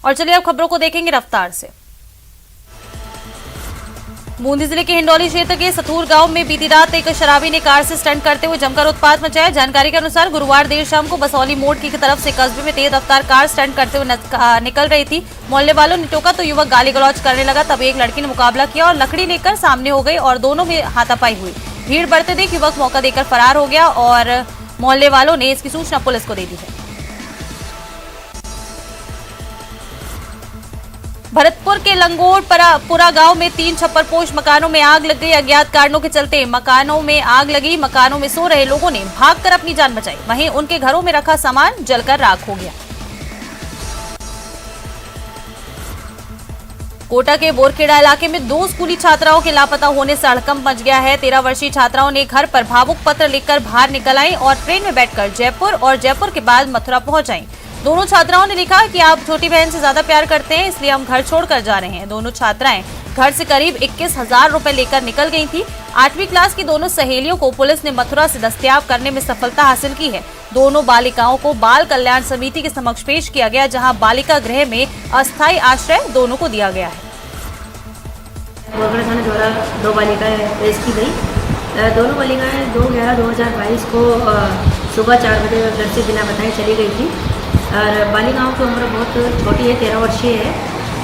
और चलिए अब खबरों को देखेंगे रफ्तार से। बूंदी जिले के हिंडौली क्षेत्र के सथूर गांव में बीती रात एक शराबी ने कार से स्टंट करते हुए जमकर उत्पात मचाया। जानकारी के अनुसार गुरुवार देर शाम को बसौली मोड़ की तरफ से कस्बे में तेज रफ्तार कार स्टंट करते हुए निकल रही थी। मोहल्ले वालों ने टोका तो युवक गाली गलौज करने लगा। तब एक लड़की ने मुकाबला किया और लकड़ी लेकर सामने हो गई और दोनों में हाथापाई हुई। भीड़ बढ़ते देख युवक मौका देकर फरार हो गया और मोहल्ले वालों ने इसकी सूचना पुलिस को दे दी है। भरतपुर के लंगोटपुरा गांव में 3 छप्परपोश मकानों में आग लग गई। अज्ञात कारणों के चलते मकानों में आग लगी। मकानों में सो रहे लोगों ने भागकर अपनी जान बचाई। वहीं उनके घरों में रखा सामान जलकर राख हो गया। कोटा के बोरखेड़ा इलाके में 2 स्कूली छात्राओं के लापता होने से हड़कंप मच गया है। 13 वर्षीय छात्राओं ने घर पर भावुक पत्र लिखकर बाहर निकल आई और ट्रेन में बैठकर जयपुर और जयपुर के बाद मथुरा पहुंच आई। दोनों छात्राओं ने लिखा कि आप छोटी बहन से ज्यादा प्यार करते हैं, इसलिए हम घर छोड़कर जा रहे हैं। दोनों छात्राएं घर से करीब 21,000 रुपए लेकर निकल गई थी। 8वीं क्लास की दोनों सहेलियों को पुलिस ने मथुरा से दस्तयाब करने में सफलता हासिल की है। दोनों बालिकाओं को बाल कल्याण समिति के समक्ष पेश किया गया, जहां बालिका गृह में अस्थायी आश्रय दोनों को दिया गया है। बोरखेड़ा थाने द्वारा 2 बालिकाएं पेश की गई। दोनों बालिकाएं 2/11/2022 को सुबह 4 बजे घर से बिना बताए चली गई थी और बालिकाओं की उम्र बहुत छोटी है, 13 वर्षीय है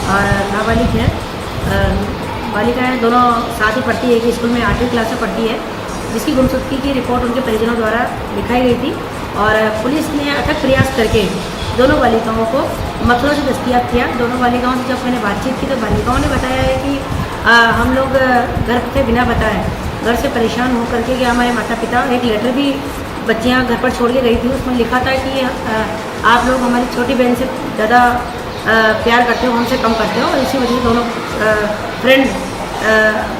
और नाबालिग है। बालिकाएं दोनों साथ ही पढ़ती है, एक स्कूल में 8वीं क्लास में पढ़ती है, जिसकी गुमशुदगी की रिपोर्ट उनके परिजनों द्वारा लिखाई गई थी और पुलिस ने अथक प्रयास करके दोनों बालिकाओं को मथुरा से दस्तयाब किया। दोनों बालिकाओं से जब मैंने बातचीत की तो बालिकाओं ने बताया है कि हम लोग घर से बिना बताए घर से परेशान होकर के हमारे माता पिता एक लेटर भी बच्चियां घर पर छोड़ के गई थी। उसमें लिखा था कि आप लोग हमारी छोटी बहन से ज़्यादा प्यार करते हो, हमसे कम करते हो, और इसी वजह से दोनों फ्रेंड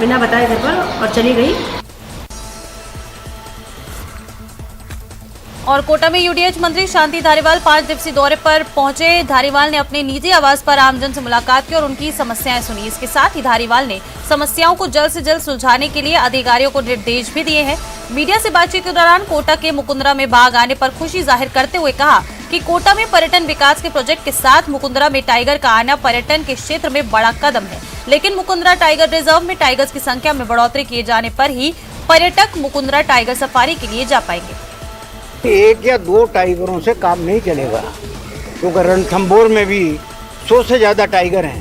बिना बताए घर पर और चली गई। और कोटा में यूडीएच मंत्री शांति धारीवाल 5 दिवसीय दौरे पर पहुंचे। धारीवाल ने अपने निजी आवास पर आमजन से मुलाकात की और उनकी समस्याएं सुनी। इसके साथ ही धारीवाल ने समस्याओं को जल्द से जल्द सुलझाने के लिए अधिकारियों को निर्देश भी दिए हैं। मीडिया से बातचीत के दौरान कोटा के मुकुंदरा में बाघ आने पर खुशी जाहिर करते हुए कहा कि कोटा में पर्यटन विकास के प्रोजेक्ट के साथ मुकुंदरा में टाइगर का आना पर्यटन के क्षेत्र में बड़ा कदम है, लेकिन मुकुंदरा टाइगर रिजर्व में टाइगर्स की संख्या में बढ़ोतरी किए जाने पर ही पर्यटक मुकुंदरा टाइगर सफारी के लिए जा पाएंगे। 1 या 2 टाइगरों से काम नहीं चलेगा, क्योंकि रणथंभौर में भी 100 से ज़्यादा टाइगर हैं,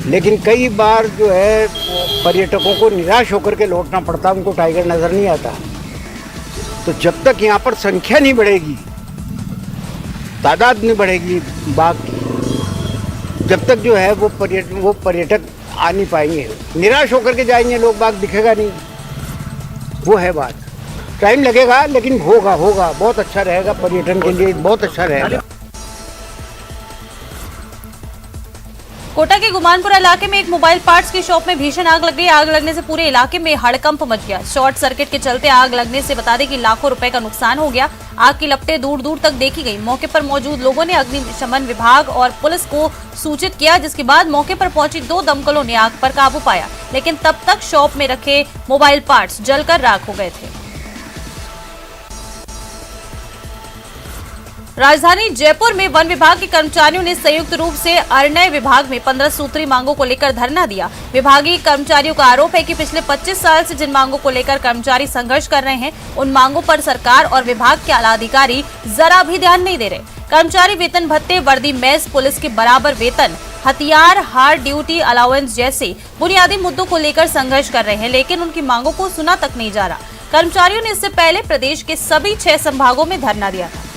लेकिन कई बार जो है पर्यटकों को निराश होकर के लौटना पड़ता, उनको टाइगर नज़र नहीं आता। तो जब तक यहाँ पर संख्या नहीं बढ़ेगी, तादाद नहीं बढ़ेगी बाघ की, जब तक जो है वो पर्यटक आ नहीं पाएंगे, निराश होकर के जाएंगे लोग, बाघ दिखेगा नहीं। वो है बात, टाइम लगेगा लेकिन होगा बहुत अच्छा रहेगा, पर्यटन के लिए बहुत अच्छा रहेगा। कोटा के गुमानपुरा इलाके में एक मोबाइल पार्ट्स की शॉप में भीषण आग लग गई। आग लगने से पूरे इलाके में हड़कंप मच गया। शॉर्ट सर्किट के चलते आग लगने से बता दें कि लाखों रुपए का नुकसान हो गया। आग की लपटें दूर दूर तक देखी गई। मौके पर मौजूद लोगों ने अग्निशमन विभाग और पुलिस को सूचित किया, जिसके बाद मौके पर पहुंची 2 दमकलों ने आग पर काबू पाया, लेकिन तब तक शॉप में रखे मोबाइल पार्ट्स जलकर राख हो गए थे। राजधानी जयपुर में वन विभाग के कर्मचारियों ने संयुक्त रूप से अरण्य विभाग में 15 सूत्री मांगों को लेकर धरना दिया। विभागीय कर्मचारियों का आरोप है कि पिछले 25 साल से जिन मांगों को लेकर कर्मचारी संघर्ष कर रहे हैं, उन मांगों पर सरकार और विभाग के आला अधिकारी जरा भी ध्यान नहीं दे रहे। कर्मचारी वेतन भत्ते, वर्दी, मेस, पुलिस के बराबर वेतन, हथियार, हार्ड ड्यूटी अलाउंस जैसे बुनियादी मुद्दों को लेकर संघर्ष कर रहे हैं, लेकिन उनकी मांगों को सुना तक नहीं जा रहा। कर्मचारियों ने इससे पहले प्रदेश के सभी 6 संभागों में धरना दिया था।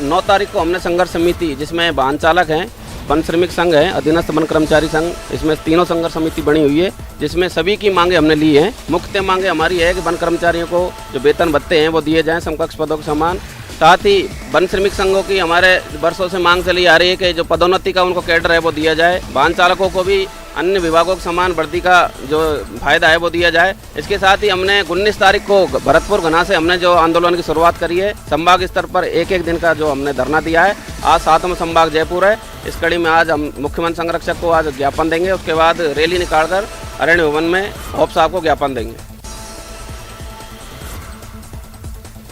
9 तारीख को हमने संघर्ष समिति, जिसमें वाहन चालक हैं, वन श्रमिक संघ है, अधीनस्थ वन कर्मचारी संघ, इसमें तीनों संघर्ष समिति बनी हुई है, जिसमें सभी की मांगे हमने ली हैं। मुख्य मांगे हमारी है कि वन कर्मचारियों को जो वेतन भत्ते हैं वो दिए जाएं समकक्ष पदों के समान। साथ ही वन श्रमिक संघों की हमारे वर्षों से मांग चली आ रही है कि जो पदोन्नति का उनको कैडर है वो दिया जाए। वाहन चालकों को भी अन्य विभागों के समान वर्दी का जो फायदा है वो दिया जाए। इसके साथ ही हमने 19 तारीख को भरतपुर घना से हमने जो आंदोलन की शुरुआत करी है। संभाग स्तर पर एक दिन का जो हमने धरना दिया है। आज 7वां संभाग जयपुर है। इस कड़ी में आज हम मुख्यमंत्री संरक्षक को आज ज्ञापन देंगे, उसके बाद रैली निकालकर अरण्य भवन में होप साहब को ज्ञापन देंगे।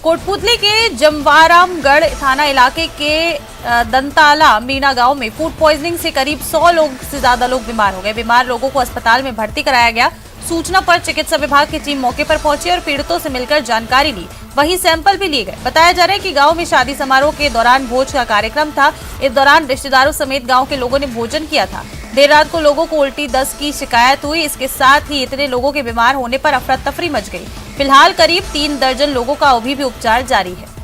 कोटपुतली के जमवारामगढ़ थाना इलाके के दंताला मीना गांव में फूड पॉइजनिंग से करीब 100 लोग से ज्यादा लोग बीमार हो गए। बीमार लोगों को अस्पताल में भर्ती कराया गया। सूचना पर चिकित्सा विभाग की टीम मौके पर पहुंची और पीड़ितों से मिलकर जानकारी ली, वहीं सैंपल भी लिए गए। बताया जा रहा है कि गांव में शादी समारोह के दौरान भोज का कार्यक्रम था। इस दौरान रिश्तेदारों समेत गांव के लोगों ने भोजन किया था। देर रात को लोगों को उल्टी दस्त की शिकायत हुई। इसके साथ ही इतने लोगों के बीमार होने पर अफरा तफरी मच गई। फिलहाल करीब 3 दर्जन लोगों का अभी भी उपचार जारी है।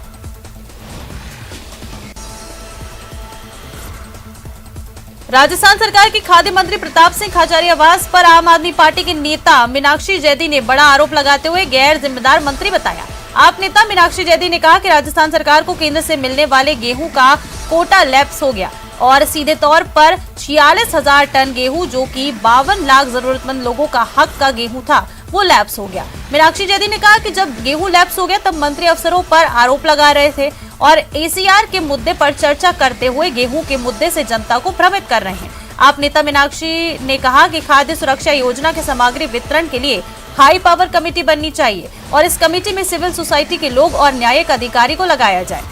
राजस्थान सरकार की खाद्य मंत्री प्रताप सिंह खाचरियावास आवास पर आम आदमी पार्टी के नेता मीनाक्षी जैदी ने बड़ा आरोप लगाते हुए गैर जिम्मेदार मंत्री बताया। आप नेता मीनाक्षी जैदी ने कहा कि राजस्थान सरकार को केंद्र से मिलने वाले गेहूं का कोटा लैप्स हो गया और सीधे तौर पर 46,000 टन गेहूं जो कि 52 लाख जरूरतमंद लोगों का हक का गेहूं था वो लैप्स हो गया। मीनाक्षी जैदी ने कहा कि जब गेहूं लैप्स हो गया तब मंत्री अफसरों पर आरोप लगा रहे थे और एसीआर के मुद्दे पर चर्चा करते हुए गेहूं के मुद्दे से जनता को भ्रमित कर रहे हैं। आप नेता मीनाक्षी ने कहा कि खाद्य सुरक्षा योजना के सामग्री वितरण के लिए हाई पावर कमेटी बननी चाहिए और इस कमेटी में सिविल सोसाइटी के लोग और न्यायिक अधिकारी को लगाया जाए।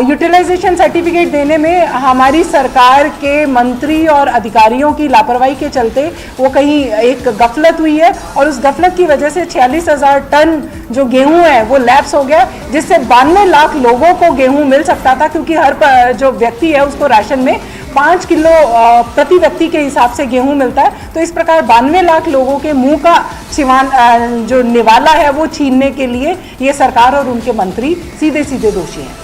यूटिलाइजेशन सर्टिफिकेट देने में हमारी सरकार के मंत्री और अधिकारियों की लापरवाही के चलते वो कहीं एक गफलत हुई है और उस गफलत की वजह से 46,000 टन जो गेहूं है वो लैप्स हो गया, जिससे 92 लाख लोगों को गेहूं मिल सकता था, क्योंकि हर जो व्यक्ति है उसको राशन में 5 किलो प्रति व्यक्ति के हिसाब से गेहूं मिलता है। तो इस प्रकार 92 लाख लोगों के मुंह का सिवान जो निवाला है वो छीनने के लिए ये सरकार और उनके मंत्री सीधे सीधे दोषी हैं।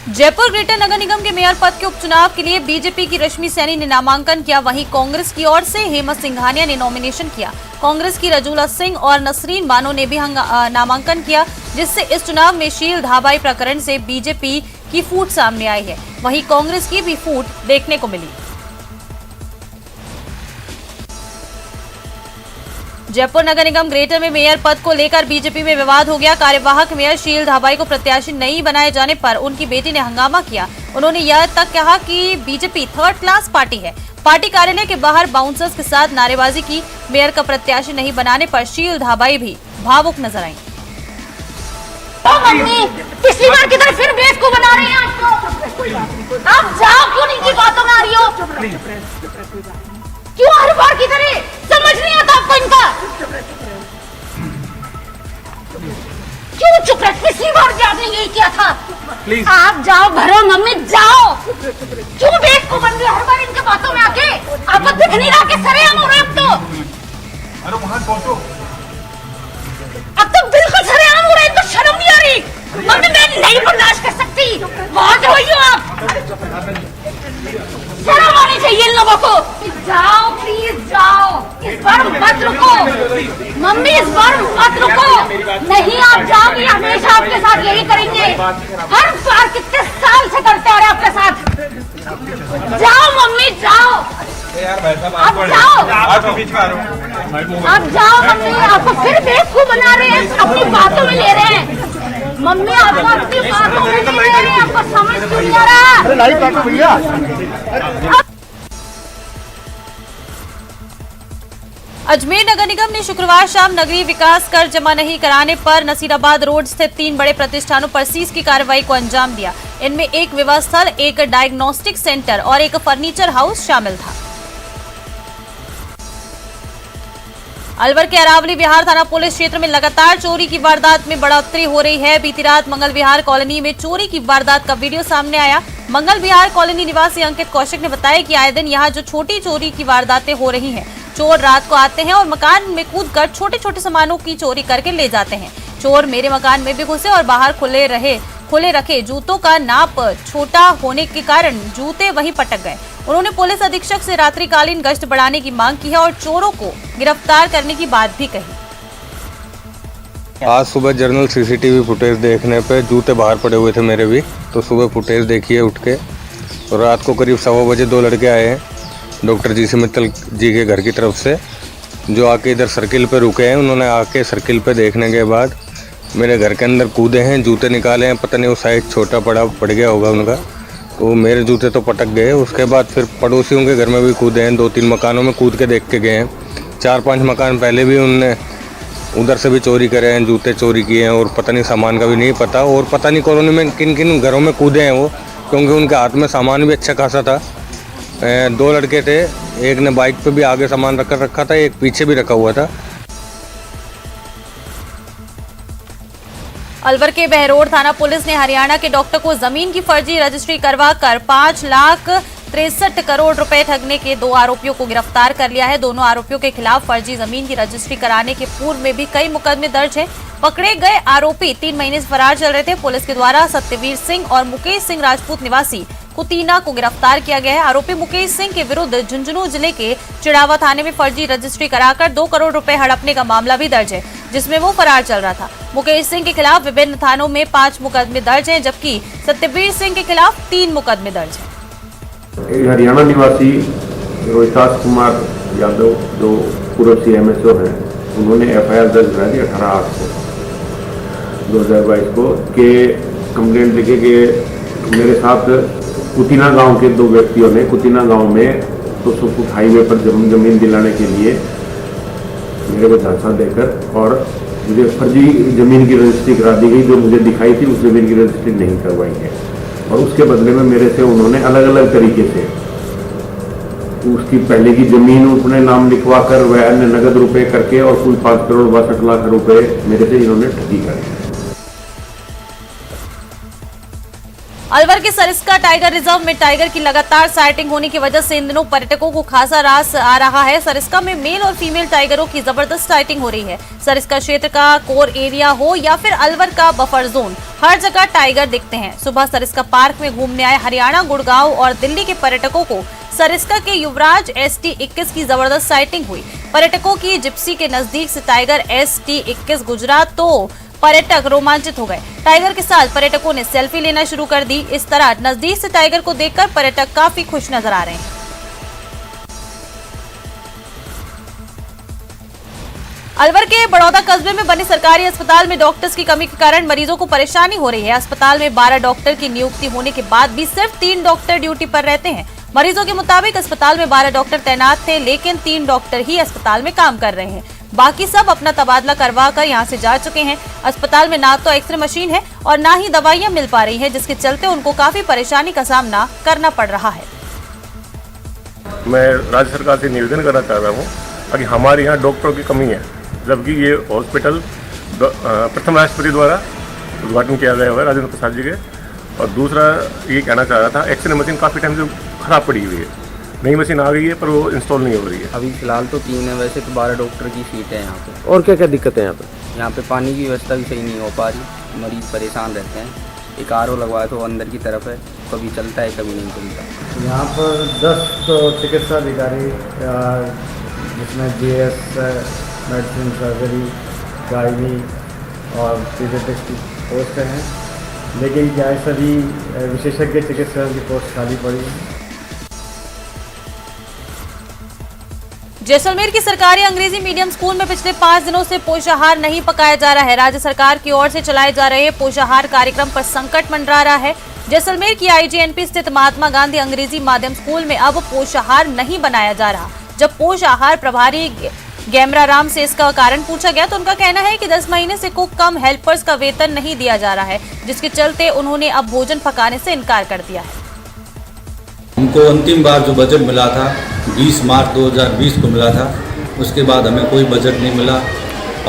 जयपुर ग्रेटर नगर निगम के मेयर पद के उपचुनाव के लिए बीजेपी की रश्मि सैनी ने नामांकन किया, वहीं कांग्रेस की ओर से हेमंत सिंघानिया ने नॉमिनेशन किया। कांग्रेस की रजूला सिंह और नसरीन बानो ने भी नामांकन किया, जिससे इस चुनाव में शील धाबाई प्रकरण से बीजेपी की फूट सामने आई है, वहीं कांग्रेस की भी फूट देखने को मिली। जयपुर नगर निगम ग्रेटर में मेयर पद को लेकर बीजेपी में विवाद हो गया। कार्यवाहक मेयर शील धाबाई को प्रत्याशी नहीं बनाए जाने पर उनकी बेटी ने हंगामा किया। उन्होंने यह तक कहा कि बीजेपी थर्ड क्लास पार्टी है। पार्टी कार्यालय के बाहर बाउंसर्स के साथ नारेबाजी की। मेयर का प्रत्याशी नहीं बनाने पर शील धाबाई भी भावुक नजर आई। पिछली बार की तरह फिर बेस को बना रहे हैं आप जाओ, क्यों नहीं की बातों में आ रही हो? क्यों हर बार की तरह समझ नहीं आता आपको इनका? क्यों चुप रहे? पिछली बार भी आपने यही किया था। आप जाओ भरो मम्मी जाओ। क्यों बेट को बन रही हर बार इनके बातों में आके? आपको दिख नहीं रहा कि सरेआम हो रहे अब तो? अरे वहां पहुंचो। अब तो बिल्कुल सरेआम हो रहे हैं, इनको शर्म नहीं आ रही। मम्मी मैं नहीं बर्दाश्त कर सकती, बहुत रोई हो आप। शर्म आनी चाहिए इन लोगों को। जाओ प्लीज जाओ, इस बार मत रुको मम्मी, इस बार मत रुको। नहीं आप जाओगे, हमेशा आपके साथ यही करेंगे। हर बार कितने साल से करते आ रहे आपके साथ। जाओ मम्मी जाओ, आप जाओ, आप जाओ मम्मी। आपको फिर बेवकूफ बना रहे हैं, अपनी बातों में ले रहे हैं। मम्मी आपको अपनी बातों में नहीं ले रहे हैं, आपको समझ क्यों नहीं आ रहा? अजमेर नगर निगम ने शुक्रवार शाम नगरीय विकास कर जमा नहीं कराने पर नसीराबाद रोड स्थित 3 बड़े प्रतिष्ठानों पर सीज की कार्रवाई को अंजाम दिया। इनमें एक विवाह स्थल, एक डायग्नोस्टिक सेंटर और एक फर्नीचर हाउस शामिल था। अलवर के अरावली विहार थाना पुलिस क्षेत्र में लगातार चोरी की वारदात में बढ़ोतरी हो रही है। बीती रात मंगल विहार कॉलोनी में चोरी की वारदात का वीडियो सामने आया। मंगल विहार कॉलोनी निवासी अंकित कौशिक ने बताया कि आए दिन यहां जो छोटी चोरी की वारदातें हो रही हैं, चोर रात को आते हैं और मकान में कूदकर छोटे छोटे सामानों की चोरी करके ले जाते हैं। चोर मेरे मकान में भी घुसे और बाहर खुले रखे जूतों का नाप छोटा होने के कारण जूते वहीं पटक गए। उन्होंने पुलिस अधीक्षक से रात्रिकालीन गश्त बढ़ाने की मांग की है और चोरों को गिरफ्तार करने की बात भी कही। आज सुबह जर्नल सीसीटीवी फुटेज देखने पे जूते बाहर पड़े हुए थे मेरे भी, तो सुबह फुटेज देखिए उठ के। और रात को करीब 1:15 बजे 2 लड़के आए हैं डॉक्टर जी मित्तल जी के घर की तरफ से, जो आके इधर सर्किल पे रुके हैं। उन्होंने आके सर्किल पे देखने के बाद मेरे घर के अंदर कूदे हैं, जूते निकाले हैं। पता नहीं वो साइज छोटा पड़ गया होगा उनका, तो मेरे जूते तो पटक गए। उसके बाद फिर पड़ोसियों के घर में भी कूदे हैं, 2-3 मकानों में कूद के देख के गए हैं। 4-5 मकान पहले भी उनने उधर से भी चोरी करे हैं, जूते चोरी किए हैं और पता नहीं सामान का भी नहीं पता। और पता नहीं कॉलोनी में किन किन घरों में कूदे हैं वो, क्योंकि उनके हाथ में सामान भी अच्छा खासा था। 2 लड़के थे, एक ने बाइक पे भी आगे सामान रखा था, एक पीछे भी रखा हुआ था। अलवर के बहरोड थाना पुलिस ने हरियाणा के डॉक्टर को जमीन की फर्जी रजिस्ट्री करवा कर 5,63 करोड़ रुपए ठगने के 2 आरोपियों को गिरफ्तार कर लिया है। दोनों आरोपियों के खिलाफ फर्जी जमीन की रजिस्ट्री कराने के पूर्व में भी कई मुकदमे दर्ज हैं। पकड़े गए आरोपी 3 महीने से फरार चल रहे थे। पुलिस के द्वारा सत्यवीर सिंह और मुकेश सिंह राजपूत निवासी कुतीना को गिरफ्तार किया गया है। आरोपी मुकेश सिंह के विरुद्ध झुंझुनू जिले के चिड़ावा थाने में फर्जी रजिस्ट्री कराकर 2 करोड़ रुपए हड़पने का मामला भी दर्ज है, जिसमें वो फरार चल रहा था। मुकेश सिंह के खिलाफ विभिन्न थानों में 5 मुकदमे दर्ज हैं, जबकि सत्यवीर सिंह के खिलाफ 3 मुकदमे दर्ज हैं। हरियाणा निवासी रोहितास कुमार यादव जो पूर्व CMSO हैं, उन्होंने FIR दर्ज करा दी 18/8/2022 को के कंप्लेंट लिखे कि मेरे साथ कुतीना गांव के 2 व्यक्तियों ने कुतीना गांव में 200 फुट हाईवे पर जमीन दिलाने के लिए मेरे को झांसा देकर और मुझे फर्जी जमीन की रजिस्ट्री करा दी गई। जो मुझे दिखाई थी उस जमीन की रजिस्ट्री नहीं करवाई है और उसके बदले में मेरे से उन्होंने अलग अलग तरीके से उसकी पहले की जमीन अपने नाम लिखवा कर वह अन्य नगद रुपए करके और कुल 5 करोड़ 62 लाख रुपए मेरे से इन्होंने ठगी कर। अलवर के सरिस्का टाइगर रिजर्व में टाइगर की लगातार साइटिंग होने की वजह से इन दिनों पर्यटकों को खासा रास आ रहा है। सरिस्का में मेल और फीमेल टाइगरों की जबरदस्त साइटिंग हो रही है। सरिस्का क्षेत्र का कोर एरिया हो या फिर अलवर का बफर जोन, हर जगह टाइगर दिखते हैं। सुबह सरिस्का पार्क में घूमने आए हरियाणा, गुड़गांव और दिल्ली के पर्यटकों को सरिस्का के युवराज ST21 की जबरदस्त साइटिंग हुई। पर्यटकों की जिप्सी के नजदीक से टाइगर ST21 गुजरा तो पर्यटक रोमांचित हो गए। टाइगर के साथ पर्यटकों ने सेल्फी लेना शुरू कर दी। इस तरह नजदीक से टाइगर को देखकर पर्यटक काफी खुश नजर आ रहे हैं। अलवर के बड़ौदा कस्बे में बने सरकारी अस्पताल में डॉक्टर्स की कमी के कारण मरीजों को परेशानी हो रही है। अस्पताल में 12 डॉक्टर की नियुक्ति होने के बाद भी सिर्फ 3 डॉक्टर ड्यूटी पर रहते हैं। मरीजों के मुताबिक अस्पताल में 12 डॉक्टर तैनात थे, लेकिन 3 डॉक्टर ही अस्पताल में काम कर रहे हैं। बाकी सब अपना तबादला करवा कर यहाँ से जा चुके हैं। अस्पताल में ना तो एक्सरे मशीन है और ना ही दवाइयाँ मिल पा रही हैं, जिसके चलते उनको काफी परेशानी का सामना करना पड़ रहा है। मैं राज्य सरकार से निवेदन करना चाह रहा हूँ कि हमारे यहाँ डॉक्टरों की कमी है, जबकि ये हॉस्पिटल प्रथम राष्ट्रपति द्वारा उद्घाटन किया गया हुआ है राजेंद्र प्रसाद जी के। और दूसरा ये कहना चाह रहा था, एक्सरे मशीन काफ़ी टाइम से खराब पड़ी हुई है। नई मशीन आ गई है पर वो इंस्टॉल नहीं हो रही है। अभी फिलहाल तो 3 है, वैसे तो 12 डॉक्टर की सीट है यहाँ पे। और क्या क्या दिक्कतें हैं यहाँ पे? यहाँ पे पानी की व्यवस्था भी सही नहीं हो पा रही, मरीज परेशान रहते हैं। एक RO लगवाया तो अंदर की तरफ है, कभी चलता है कभी नहीं चलता। यहाँ पर 10 चिकित्सा अधिकारी जिसमें GS, मेडिसिन, सर्जरी, गायनी और पीडियाट्रिक्स की पोस्ट हैं, लेकिन क्या है सभी विशेषज्ञ चिकित्सकों की पोस्ट खाली पड़ी है। जैसलमेर की सरकारी अंग्रेजी मीडियम स्कूल में पिछले 5 दिनों से पोषाहार नहीं पकाया जा रहा है। राज्य सरकार की ओर से चलाए जा रहे पोषाहार कार्यक्रम पर संकट मंडरा रहा है। जैसलमेर की IGNP स्थित महात्मा गांधी अंग्रेजी माध्यम स्कूल में अब पोषाहार नहीं बनाया जा रहा। जब पोषाहार प्रभारी गैमरा राम से इसका कारण पूछा गया तो उनका कहना है कि 10 महीने से कुक कम हेल्पर्स का वेतन नहीं दिया जा रहा है, जिसके चलते उन्होंने अब भोजन पकाने से इनकार कर दिया है। हमको अंतिम बार जो बजट मिला था 20 मार्च 2020 को मिला था, उसके बाद हमें कोई बजट नहीं मिला।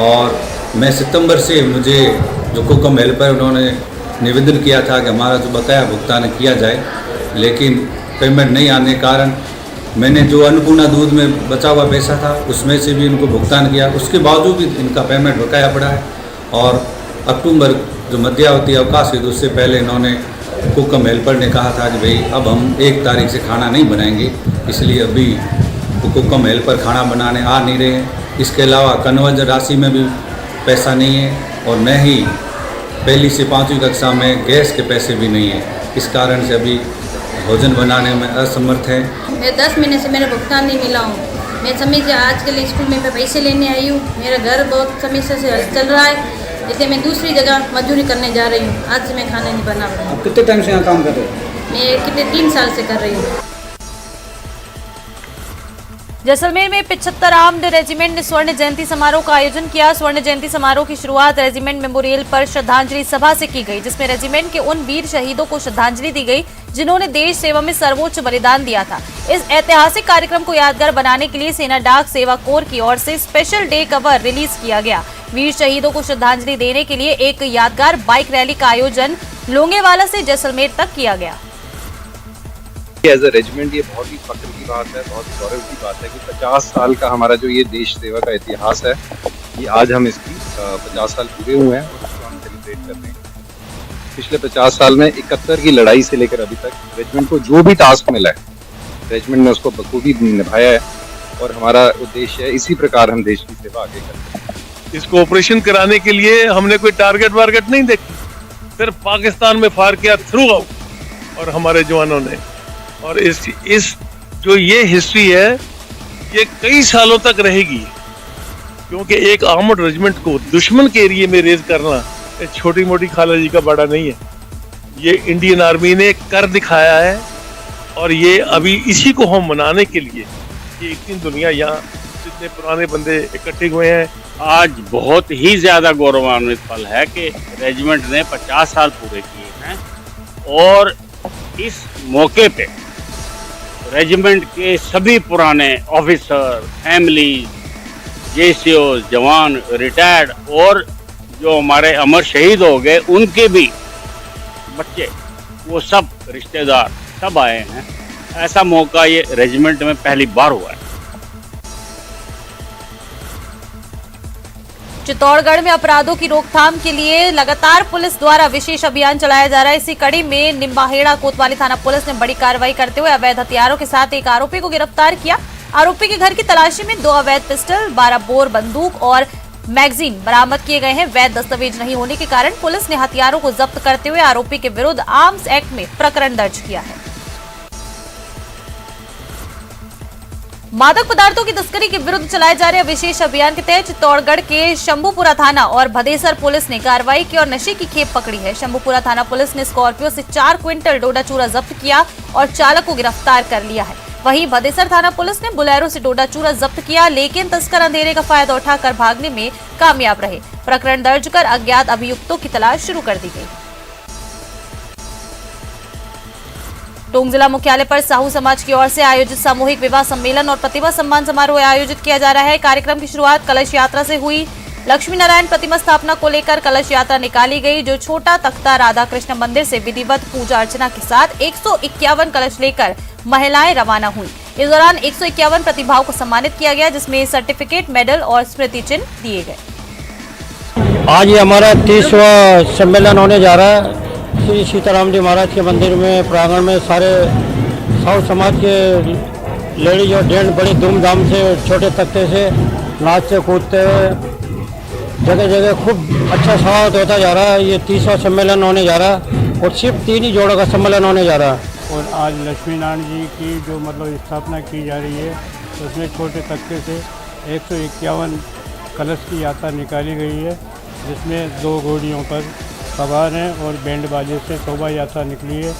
और मैं सितंबर से मुझे जो कुकम हेल्पर उन्होंने निवेदन किया था कि हमारा जो बकाया भुगतान किया जाए, लेकिन पेमेंट नहीं आने के कारण मैंने जो अन्नपूर्णा दूध में बचा हुआ पैसा था उसमें से भी इनको भुगतान किया, उसके बावजूद भी इनका पेमेंट बकाया पड़ा है। और अक्टूबर जो मध्यावधि अवकाश है उससे पहले इन्होंने कुकम हेल्पर ने कहा था कि भाई अब हम 1 तारीख से खाना नहीं बनाएंगे, इसलिए अभी कुकम हेल्पर खाना बनाने आ नहीं रहे हैं। इसके अलावा कन्वर्जन राशि में भी पैसा नहीं है और न ही 1ली से 5वीं कक्षा में गैस के पैसे भी नहीं हैं। इस कारण से अभी भोजन बनाने में असमर्थ है। मैं 10 महीने से मेरा भुगतान नहीं मिला हूँ। मैं समय से आज के लिए स्कूल में मैं पैसे लेने आई हूँ। मेरा घर बहुत समस्या से चल रहा है, इसलिए मैं दूसरी जगह मजदूरी करने जा रही हूँ। आज से मैं खाना नहीं बना रहा हूँ। आप कितने टाइम से यहाँ काम कर रहे हो? मैं कितने 3 साल से कर रही हूँ। जैसलमेर में 75 आर्म्ड रेजिमेंट ने स्वर्ण जयंती समारोह का आयोजन किया। स्वर्ण जयंती समारोह की शुरुआत रेजिमेंट मेमोरियल पर श्रद्धांजलि सभा से की गई, जिसमें रेजिमेंट के उन वीर शहीदों को श्रद्धांजलि दी गई जिन्होंने देश सेवा में सर्वोच्च बलिदान दिया था। इस ऐतिहासिक कार्यक्रम को यादगार बनाने के लिए सेना डाक सेवा कोर की ओर से स्पेशल डे कवर रिलीज किया गया। वीर शहीदों को श्रद्धांजलि देने के लिए एक यादगार बाइक रैली का आयोजन लोंगेवाला से जैसलमेर तक किया गया। एज अ रेजिमेंट ये बहुत ही फख्र की बात है, बहुत ही गौरव की बात है कि 50 साल का हमारा जो ये देश सेवा का इतिहास है, ये आज हम इसकी 50 साल पूरे हुए हैं और उसको हम सेलिब्रेट कर रहे हैं। पिछले 50 साल में 71 की लड़ाई से लेकर अभी तक रेजिमेंट को जो भी टास्क मिला है, रेजिमेंट ने उसको बखूबी निभाया है और हमारा उद्देश्य है इसी प्रकार हम देश की सेवा आगे करते हैं। इसको ऑपरेशन कराने के लिए हमने कोई टारगेट वारगेट नहीं देखी, सिर्फ पाकिस्तान में फायर किया थ्रू आउट और हमारे जवानों ने। और इस जो ये हिस्ट्री है ये कई सालों तक रहेगी, क्योंकि एक आर्मड रेजिमेंट को दुश्मन के एरिया में रेज करना एक छोटी मोटी खाला जी का बड़ा नहीं है। ये इंडियन आर्मी ने कर दिखाया है और ये अभी इसी को हम मनाने के लिए कि एक दिन दुनिया यहाँ जितने पुराने बंदे इकट्ठे हुए हैं। आज बहुत ही ज्यादा गौरवान्वित पल है कि रेजिमेंट ने 50 साल पूरे किए हैं और इस मौके पे रेजिमेंट के सभी पुराने ऑफिसर, फैमिली, जेसीओ, जवान, रिटायर्ड और जो हमारे अमर शहीद हो गए उनके भी बच्चे, वो सब रिश्तेदार सब आए हैं। ऐसा मौका ये रेजिमेंट में पहली बार हुआ है। चित्तौड़गढ़ में अपराधों की रोकथाम के लिए लगातार पुलिस द्वारा विशेष अभियान चलाया जा रहा है। इसी कड़ी में निम्बाहेड़ा कोतवाली थाना पुलिस ने बड़ी कार्रवाई करते हुए अवैध हथियारों के साथ एक आरोपी को गिरफ्तार किया। आरोपी के घर की तलाशी में 2 अवैध पिस्टल, 12 बोर बंदूक और मैगजीन बरामद किए गए हैं। वैध दस्तावेज नहीं होने के कारण पुलिस ने हथियारों को जब्त करते हुए आरोपी के विरुद्ध आर्म्स एक्ट में प्रकरण दर्ज किया है। मादक पदार्थों की तस्करी के विरुद्ध चलाए जा रहे विशेष अभियान के तहत चित्तौड़गढ़ के शंभूपुरा थाना और भदेसर पुलिस ने कार्रवाई की और नशे की खेप पकड़ी है। शंभूपुरा थाना पुलिस ने स्कॉर्पियो से 4 क्विंटल डोडा चूरा जब्त किया और चालक को गिरफ्तार कर लिया है। वहीं भदेसर थाना पुलिस ने बुलेरो से डोडा चूरा जब्त किया, लेकिन तस्कर अंधेरे का फायदा उठाकर भागने में कामयाब रहे। प्रकरण दर्ज कर अज्ञात अभियुक्तों की तलाश शुरू कर दी गई। टोंक जिला मुख्यालय पर साहू समाज की ओर से आयोजित सामूहिक विवाह सम्मेलन और प्रतिभा सम्मान समारोह आयोजित किया जा रहा है। कार्यक्रम की शुरुआत कलश यात्रा से हुई। लक्ष्मी नारायण प्रतिमा स्थापना को लेकर कलश यात्रा निकाली गई, जो छोटा तख्ता राधा कृष्ण मंदिर से विधिवत पूजा अर्चना के साथ 151 कलश लेकर महिलाएं रवाना हुई। इस दौरान 151 प्रतिभाओं को सम्मानित किया गया, जिसमें सर्टिफिकेट, मेडल और स्मृति चिन्ह दिए गए। आज ये हमारा 30वां सम्मेलन होने जा रहा है। श्री सीताराम जी महाराज के मंदिर में प्रांगण में सारे साहू समाज के लेडीज और जेंट बड़ी धूमधाम से छोटे तख्ते से नाचते कूदते हुए जगह जगह खूब अच्छा स्वागत होता जा रहा है। ये 30वां सम्मेलन होने जा रहा है और सिर्फ 3 ही जोड़ों का सम्मेलन होने जा रहा है। और आज लक्ष्मी नारायण जी की जो स्थापना की जा रही है, तो उसमें छोटे तख्ते से 151 कलश की यात्रा निकाली गई है, जिसमें 2 घोड़ियों पर सवार हैं और बैंड बाजे से शोभा यात्रा निकली है।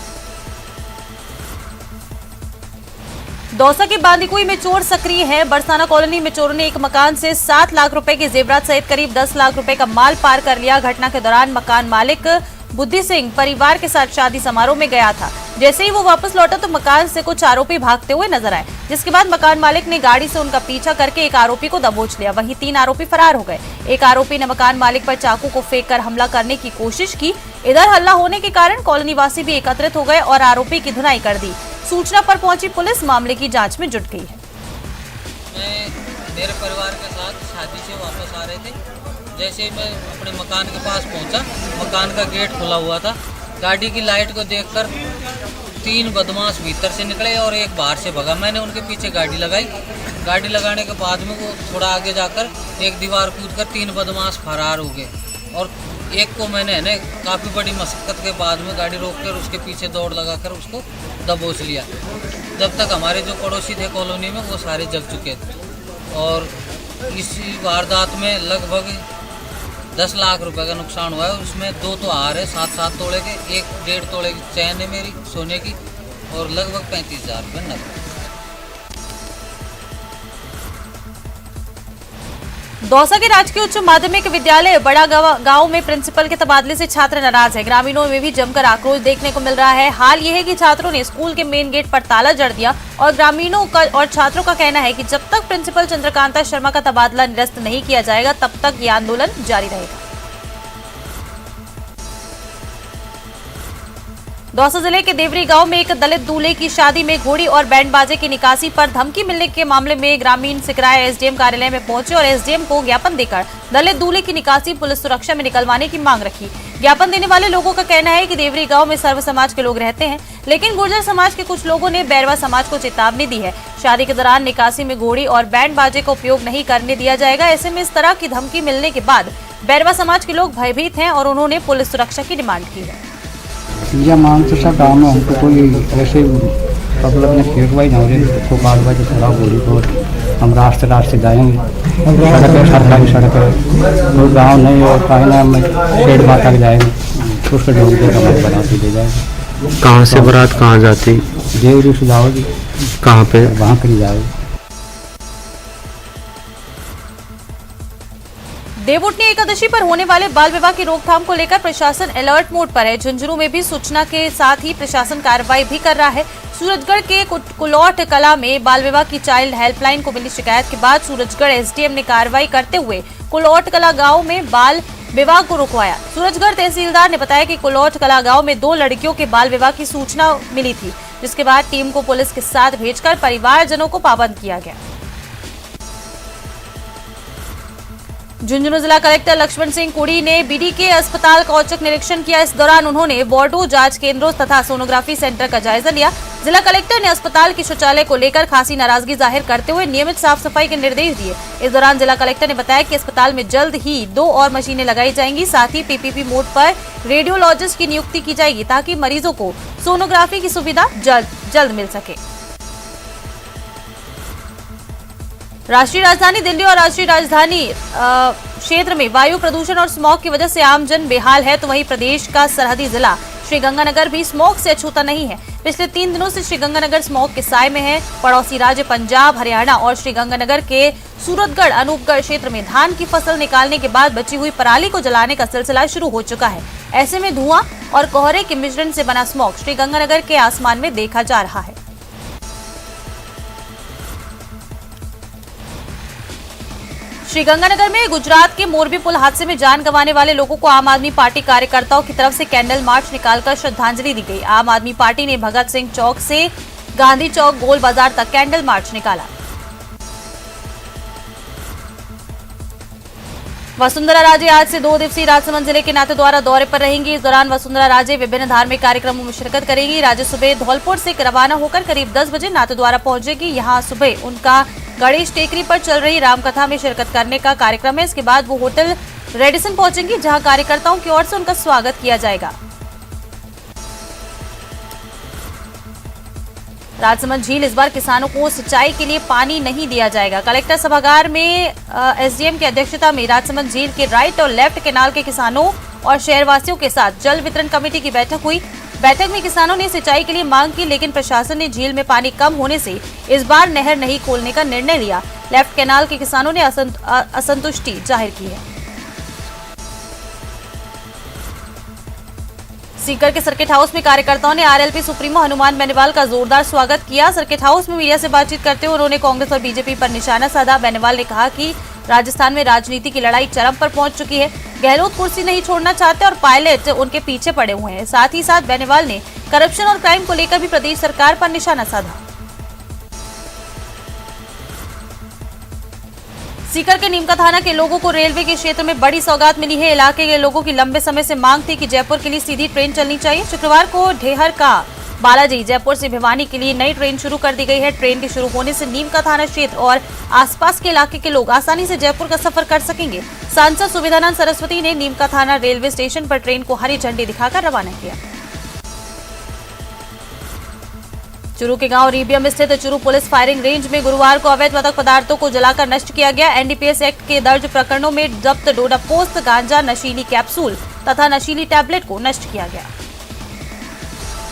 दौसा के बांदीकुई में चोर सक्रिय है। बरसाना कॉलोनी में चोरों ने एक मकान से 7 लाख रुपए के जेवरात सहित करीब 10 लाख रुपए का माल पार कर लिया। घटना के दौरान मकान मालिक बुद्धि सिंह परिवार के साथ शादी समारोह में गया था। जैसे ही वो वापस लौटा तो मकान से कुछ आरोपी भागते हुए नजर आए, जिसके बाद मकान मालिक ने गाड़ी से उनका पीछा करके एक आरोपी को दबोच लिया। वहीं 3 आरोपी फरार हो गए। एक आरोपी ने मकान मालिक पर चाकू को फेंककर हमला करने की कोशिश की। इधर हल्ला होने के कारण कॉलोनी वासी भी एकत्रित हो गए और आरोपी की धुनाई कर दी। सूचना पर पहुंची पुलिस मामले की जांच में जुट गई है। मैं मेरे परिवार के साथ शादी से वापस आ रहे थे। जैसे ही मैं अपने मकान के पास पहुंचा, मकान का गेट खुला हुआ था। गाड़ी की लाइट को देखकर 3 बदमाश भीतर से निकले और एक बाहर से भगा। मैंने उनके पीछे गाड़ी लगाई। गाड़ी लगाने के बाद में वो थोड़ा आगे जाकर एक दीवार कूदकर 3 बदमाश फरार हो गए और एक को मैंने काफ़ी बड़ी मशक्क़त के बाद में गाड़ी रोककर उसके पीछे दौड़ लगाकर उसको दबोच लिया। जब तक हमारे जो पड़ोसी थे कॉलोनी में, वो सारे जग चुके थे। और इसी वारदात में लगभग 10 लाख रुपए का नुकसान हुआ है। उसमें 2 तो हार है 7-7 तोले के, 1-1.5 तोले की चैन है मेरी सोने की और लगभग 35,000 रुपये नकद। दौसा के राजकीय उच्च माध्यमिक विद्यालय बड़ा गांव में प्रिंसिपल के तबादले से छात्र नाराज है। ग्रामीणों में भी जमकर आक्रोश देखने को मिल रहा है। हाल यह है कि छात्रों ने स्कूल के मेन गेट पर ताला जड़ दिया और ग्रामीणों का और छात्रों का कहना है कि जब तक प्रिंसिपल चंद्रकांता शर्मा का तबादला निरस्त नहीं किया जाएगा तब तक ये आंदोलन जारी रहेगा। दौसा जिले के देवरी गांव में एक दलित दूल्हे की शादी में घोड़ी और बैंड बाजे की निकासी पर धमकी मिलने के मामले में ग्रामीण सिकराय एसडीएम कार्यालय में पहुंचे और एसडीएम को ज्ञापन देकर दलित दूल्हे की निकासी पुलिस सुरक्षा में निकलवाने की मांग रखी। ज्ञापन देने वाले लोगों का कहना है कि देवरी गांव में सर्व समाज के लोग रहते हैं, लेकिन गुर्जर समाज के कुछ लोगों ने बैरवा समाज को चेतावनी दी है। शादी के दौरान निकासी में घोड़ी और बैंड बाजे का उपयोग नहीं करने दिया जाएगा। ऐसे में इस तरह की धमकी मिलने के बाद बैरवा समाज के लोग भयभीत हैं और उन्होंने पुलिस सुरक्षा की डिमांड की है। यह मांग तो सब गाँव में हमको कोई ऐसे मतलब ने खेत वाई ना उसको बाल बाज थोड़ा गोली को हम रास्ते जाएंगे। सड़क है, सरकारी सड़क है, कोई गाँव नहीं है, कहीं ना हम शेड माता तक जाएंगे, उसको ढूंढ के कमर बनाती दे जाएंगे। कहाँ से बारात कहाँ जाती? देवरी से जाओगी। कहाँ पे? वहाँ के लिए जाओगी। देवउठनी एकादशी पर होने वाले बाल विवाह की रोकथाम को लेकर प्रशासन अलर्ट मोड पर है। झुंझुनू में भी सूचना के साथ ही प्रशासन कार्रवाई भी कर रहा है। सूरजगढ़ के कुलौठ कला में बाल विवाह की चाइल्ड हेल्पलाइन को मिली शिकायत के बाद सूरजगढ़ एसडीएम ने कार्रवाई करते हुए कुलौठ कला गांव में बाल विवाह को रुकवाया। सूरजगढ़ तहसीलदार ने बताया कि कुलौठ कला गांव में 2 लड़कियों के बाल विवाह की सूचना मिली थी, जिसके बाद टीम को पुलिस के साथ भेजकर परिवारजनों को पाबंद किया गया। झुंझुनू जिला कलेक्टर लक्ष्मण सिंह कुड़ी ने बीडीके अस्पताल का औचक निरीक्षण किया। इस दौरान उन्होंने वार्डों, जांच केंद्रों तथा सोनोग्राफी सेंटर का जायजा लिया। जिला कलेक्टर ने अस्पताल की शौचालय को लेकर खासी नाराजगी जाहिर करते हुए नियमित साफ सफाई के निर्देश दिए। इस दौरान जिला कलेक्टर ने बताया कि अस्पताल में जल्द ही 2 और मशीनें लगाई जाएंगी। साथ ही पीपीपी मोड पर रेडियोलॉजिस्ट की नियुक्ति की जाएगी ताकि मरीजों को सोनोग्राफी की सुविधा जल्द मिल सके। राष्ट्रीय राजधानी दिल्ली और राष्ट्रीय राजधानी क्षेत्र में वायु प्रदूषण और स्मॉग की वजह से आमजन बेहाल है, तो वहीं प्रदेश का सरहदी जिला श्रीगंगानगर भी स्मॉग से अछूता नहीं है। पिछले 3 दिनों से श्रीगंगानगर स्मॉग के साए में है। पड़ोसी राज्य पंजाब, हरियाणा और श्रीगंगानगर के सूरतगढ़, अनूपगढ़ क्षेत्र में धान की फसल निकालने के बाद बची हुई पराली को जलाने का सिलसिला शुरू हो चुका है। ऐसे में धुआं और कोहरे के मिश्रण से बना स्मॉग श्रीगंगानगर के आसमान में देखा जा रहा है। श्रीगंगानगर में गुजरात के मोरबी पुल हादसे में जान गंवाने वाले लोगों को आम आदमी पार्टी कार्यकर्ताओं की तरफ से कैंडल मार्च निकालकर श्रद्धांजलि दी गई। आम आदमी पार्टी ने भगत सिंह चौक से गांधी चौक गोल बाजार तक कैंडल मार्च निकाला। वसुंधरा राजे आज से 2 दिवसीय राजसमंद जिले के नाथद्वारा दौरे पर रहेंगी। इस दौरान वसुंधरा राजे विभिन्न धार्मिक कार्यक्रमों में शिरकत करेंगी। राजे सुबह धौलपुर से रवाना होकर करीब 10 बजे नाथद्वारा पहुंचेगी। यहां सुबह उनका गणेश टेकरी पर चल रही रामकथा में शिरकत करने का कार्यक्रम है। इसके बाद वो होटल रेडिसन पहुंचेंगी, जहां कार्यकर्ताओं की ओर से उनका स्वागत किया जाएगा। राजसमंद झील इस बार किसानों को सिंचाई के लिए पानी नहीं दिया जाएगा। कलेक्टर सभागार में एसडीएम की अध्यक्षता में राजसमंद झील के राइट और लेफ्ट कैनाल के किसानों और शहरवासियों के साथ जल वितरण कमेटी की बैठक हुई। बैठक में किसानों ने सिंचाई के लिए मांग की, लेकिन प्रशासन ने झील में पानी कम होने से इस बार नहर नहीं खोलने का निर्णय लिया। लेफ्ट कैनाल के किसानों ने असंतुष्टि जाहिर की है। सीकर के सर्किट हाउस में कार्यकर्ताओं ने आरएलपी सुप्रीमो हनुमान बेनीवाल का जोरदार स्वागत किया। सर्किट हाउस में मीडिया से बातचीत करते हुए उन्होंने कांग्रेस और बीजेपी पर निशाना साधा। बेनीवाल ने कहा कि राजस्थान में राजनीति की लड़ाई चरम पर पहुंच चुकी है। गहलोत कुर्सी नहीं छोड़ना चाहते और पायलट उनके पीछे पड़े हुए हैं। साथ ही साथ बेनीवाल ने करप्शन और क्राइम को लेकर भी प्रदेश सरकार पर निशाना साधा। सीकर के नीमका थाना के लोगों को रेलवे के क्षेत्र में बड़ी सौगात मिली है। इलाके के लोगों की लंबे समय से मांग थी कि जयपुर के लिए सीधी ट्रेन चलनी चाहिए। शुक्रवार को ढेहर का बालाजी जयपुर से भिवानी के लिए नई ट्रेन शुरू कर दी गई है। ट्रेन के शुरू होने से नीमका थाना क्षेत्र और आसपास के इलाके के लोग आसानी से जयपुर का सफर कर सकेंगे। सांसद सुविधानंद सरस्वती ने नीमका थाना रेलवे स्टेशन पर ट्रेन को हरी झंडी दिखाकर रवाना किया। चुरू के गांव रीबियम स्थित चुरू पुलिस फायरिंग रेंज में गुरुवार को अवैध मादक पदार्थों को जलाकर नष्ट किया गया। एनडीपीएस एक्ट के दर्ज प्रकरणों में जब्त डोडा पोस्त, गांजा, नशीली कैप्सूल तथा नशीली टैबलेट को नष्ट किया गया।